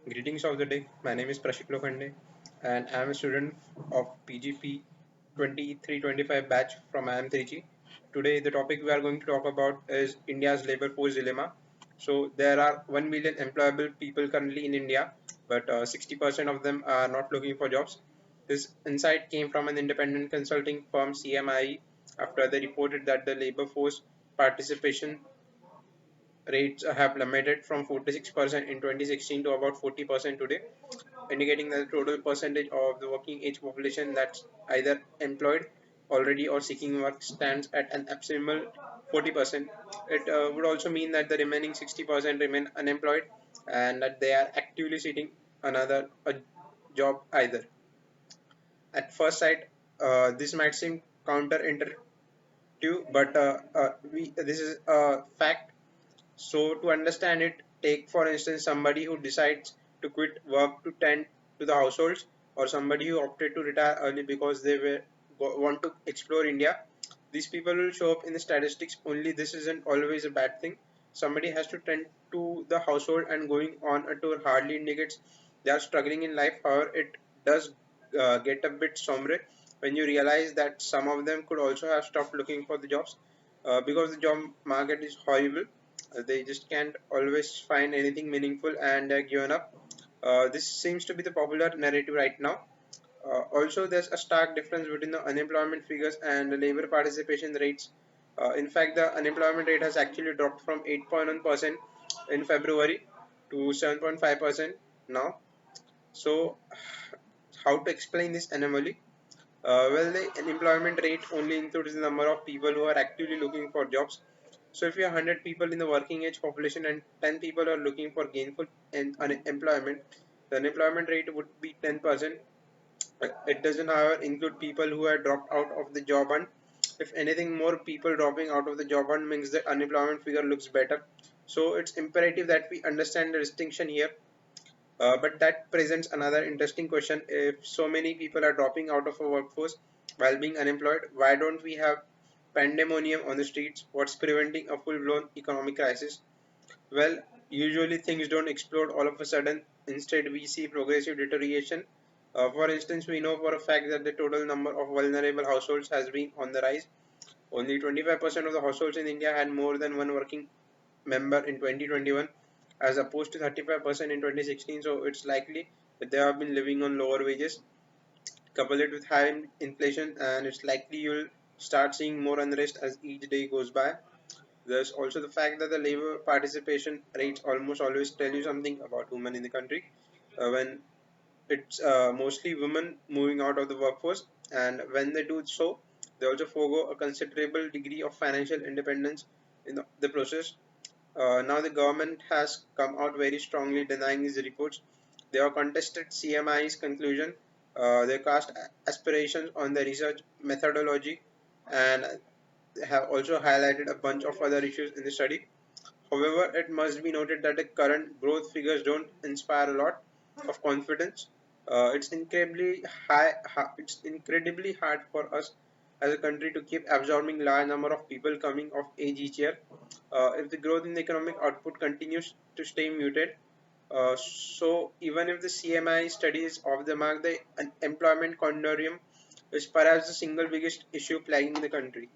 Greetings of the day. My name is Prashik Lokhande and I am a student of PGP 2325 batch from IM3G. Today the topic we are going to talk about is India's labor force dilemma. So there are 1 million employable people currently in India, but 60% of them are not looking for jobs. This insight came from an independent consulting firm CMI after they reported that the labor force participation rates have plummeted from 46% in 2016 to about 40% today, indicating that the total percentage of the working age population that's either employed already or seeking work stands at an abysmal 40%. It would also mean that the remaining 60% remain unemployed and that they are actively seeking another a job either. At first sight, this might seem counterintuitive, but this is a fact. So to understand it, take for instance somebody who decides to quit work to tend to the households, or somebody who opted to retire early because they want to explore India. These people will show up in the statistics only. This isn't always a bad thing. Somebody has to tend to the household, and going on a tour hardly indicates they are struggling in life. However, it does get a bit sombre when you realize that some of them could also have stopped looking for the jobs because the job market is horrible. They just can't always find anything meaningful and given up. This seems to be the popular narrative right now. Also, there's a stark difference between the unemployment figures and the labor participation rates. In fact, the unemployment rate has actually dropped from 8.1% in February to 7.5% now. So, how to explain this anomaly? Well, the unemployment rate only includes the number of people who are actively looking for jobs. So, if you have 100 people in the working age population and 10 people are looking for gainful employment, the unemployment rate would be 10%. It doesn't, however, include people who have dropped out of the job hunt. If anything, more people dropping out of the job hunt means the unemployment figure looks better. So, it's imperative that we understand the distinction here. But that presents another interesting question. If so many people are dropping out of a workforce while being unemployed, why don't we have pandemonium on the streets? What's preventing a full-blown economic crisis? Well, usually things don't explode all of a sudden. Instead, we see progressive deterioration. For instance, we know for a fact that the total number of vulnerable households has been on the rise. Only 25% of the households in India had more than one working member in 2021, as opposed to 35% in 2016. So it's likely that they have been living on lower wages. Couple it with high inflation, and it's likely you'll start seeing more unrest as each day goes by. There's also the fact that the labor participation rates almost always tell you something about women in the country. When it's mostly women moving out of the workforce, and when they do so, they also forego a considerable degree of financial independence in the process. Now the government has come out very strongly denying these reports. They have contested CMI's conclusion. They cast aspirations on the research methodology and have also highlighted a bunch of other issues in the study. However, it must be noted that the current growth figures don't inspire a lot of confidence. It's incredibly hard for us as a country to keep absorbing large number of people coming of age each year. If the growth in the economic output continues to stay muted, so even if the CMI studies of the mark, the employment conundrum is perhaps the single biggest issue plaguing the country.